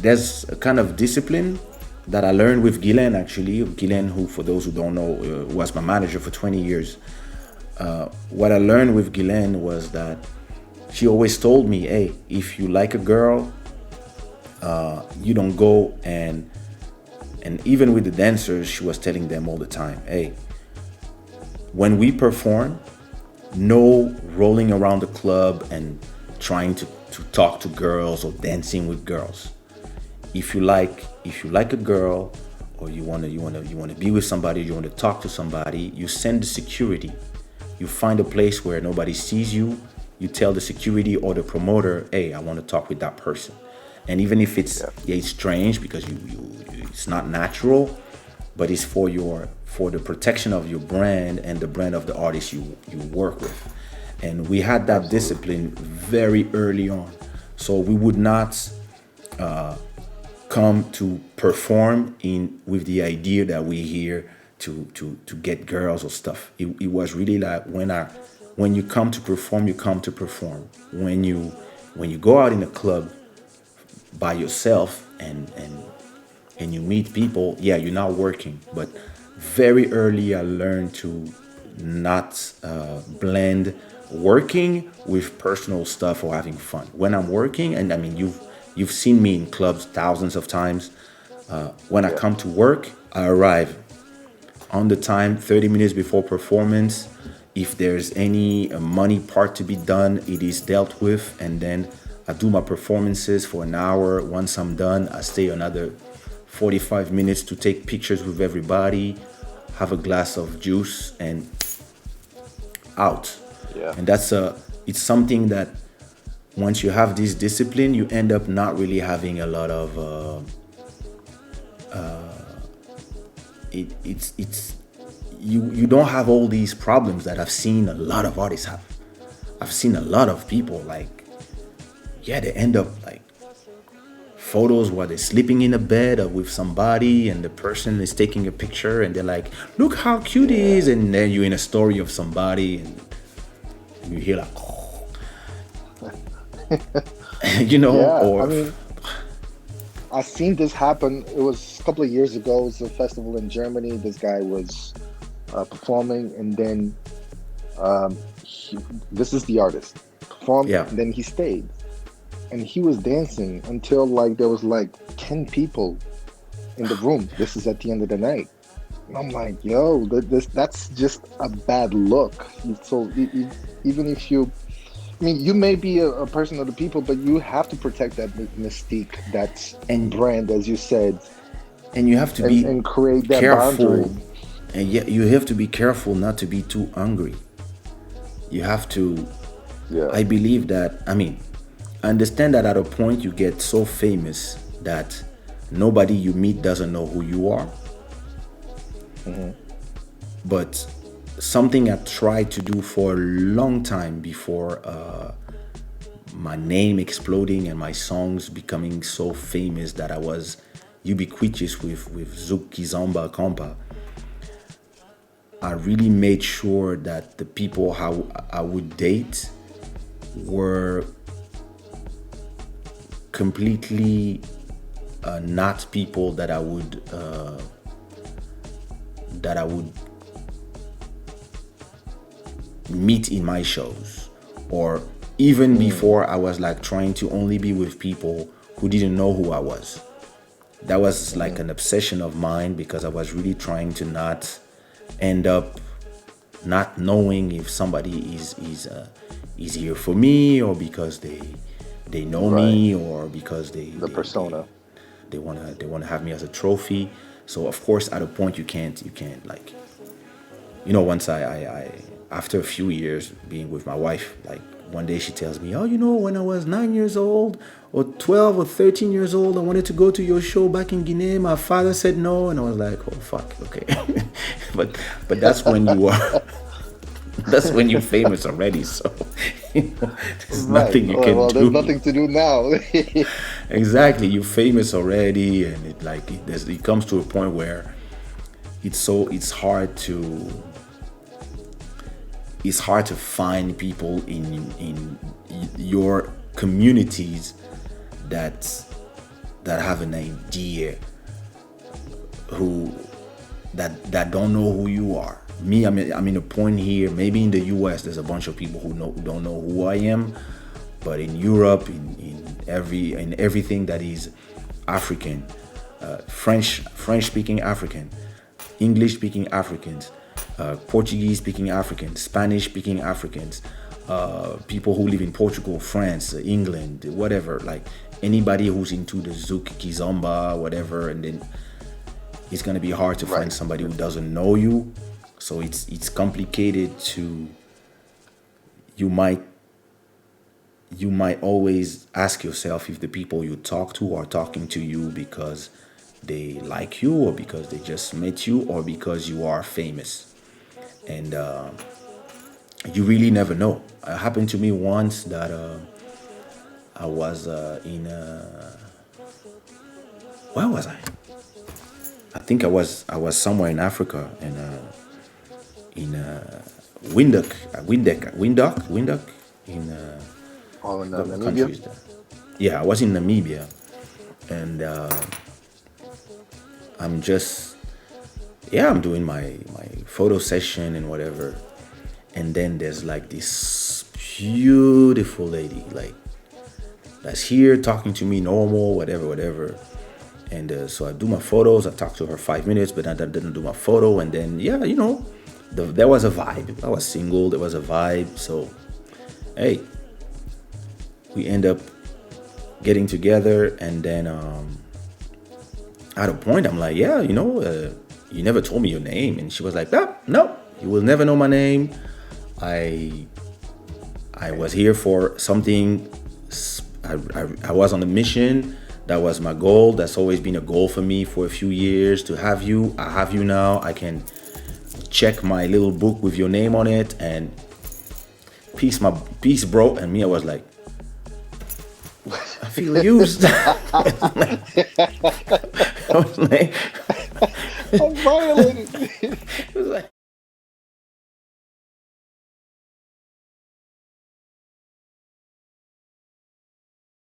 there's a kind of discipline that I learned with Guylaine, actually. Guylaine, who, for those who don't know, was my manager for 20 years. What I learned with Guylaine was that she always told me, hey, if you like a girl, you don't go and even with the dancers, she was telling them all the time, hey, when we perform, no rolling around the club and trying to talk to girls or dancing with girls. If you like a girl, or you wanna be with somebody, you want to talk to somebody, you send the security. You find a place where nobody sees you. You tell the security or the promoter, hey, I want to talk with that person. And even if Yeah. it's strange because it's not natural, but it's for the protection of your brand and the brand of the artist you work with. And we had that Absolutely. discipline very early on. So we would not come to perform in with the idea that we're here to get girls or stuff. It was really like when you come to perform, you come to perform. When you go out in a club by yourself and you meet people, yeah, you're not working. But very early, I learned to not blend working with personal stuff or having fun. When I'm working, and I mean, you've seen me in clubs thousands of times. When I Yeah. come to work, I arrive on the time, 30 minutes before performance. If there's any money part to be done, it is dealt with, and then I do my performances for an hour. Once I'm done, I stay another 45 minutes to take pictures with everybody, have a glass of juice, and out. Yeah. And it's something that once you have this discipline, you end up not really having a lot of it's you don't have all these problems that I've seen a lot of artists have. I've seen a lot of people like, yeah, they end up like photos while they're sleeping in a bed or with somebody, and the person is taking a picture, and they're like, look how cute he Yeah. is, and then you're in a story of somebody, and you hear like, Yeah. I or mean, I've seen this happen. It was a couple of years ago. It was a festival in Germany. This guy was performing, and then he, this is the artist performed, yeah, and then he stayed, and he was dancing until like there was like 10 people in the room. This is at the end of the night. And I'm like, yo, that's just a bad look. So even if you, I mean, you may be a person of the people, but you have to protect that mystique, that and brand, as you said, and you have to and be and create that boundary. careful, and yet you have to be careful not to be too hungry. You have to. Yeah. I believe that. I mean, I understand that at a point you get so famous that nobody you meet doesn't know who you are. Hmm. But something I tried to do for a long time before my name exploding and my songs becoming so famous that I was ubiquitous with Zouk Kizomba Kompa, I really made sure that the people how I would date were completely not people that I would meet in my shows, or even Mm, before I was like trying to only be with people who didn't know who I was. That was like hmm. an obsession of mine because I was really trying to not end up not knowing if somebody is here for me, or because they know Right. me, or because they The they they persona. they wanna have me as a trophy. So of course at a point you can't like, once I after a few years being with my wife, like one day she tells me, oh, when I was 9 years old or 12 or 13 years old, I wanted to go to your show back in Guinea. My father said no, and I was like, oh fuck, okay. but that's when you are that's when you're famous already. So there's Right. nothing you Well, can well, there's do. nothing to do now. Exactly, you're famous already, and it comes to a point where it's hard to find people in your communities that that have an idea, who that don't know who you are. Me, I'm in a point here. Maybe in the U.S. there's a bunch of people who don't know who I am, but in Europe, in everything that is African, French speaking African, English speaking Africans, Portuguese speaking Africans, Spanish speaking Africans, people who live in Portugal, France, England, whatever. Like anybody who's into the Zouk, Kizomba, whatever, and then it's gonna be hard to find Right. somebody who doesn't know you. So it's complicated to. You might you might always ask yourself if the people you talk to are talking to you because they like you, or because they just met you, or because you are famous. And you really never know. It happened to me once that I was in where was I think I was somewhere in Africa, and in Windhoek in Oh, in what Namibia. country is that? Yeah, I was in Namibia, and I'm just, yeah, I'm doing my photo session and whatever, and then there's like this beautiful lady, like, that's here talking to me normal, whatever, whatever. And so I do my photos. I talk to her 5 minutes, but I didn't do my photo. And then, yeah, there was a vibe. I was single. There was a vibe. So, hey, we end up getting together. And then at a point, I'm like, yeah, you never told me your name. And she was like, ah, no, you will never know my name. I was here for something. I was on a mission. That was my goal. That's always been a goal for me for a few years, to have you. I have you now. I can check my little book with your name on it, and peace, bro. And me, I was like, I feel used. I was like, I'm violated. it was like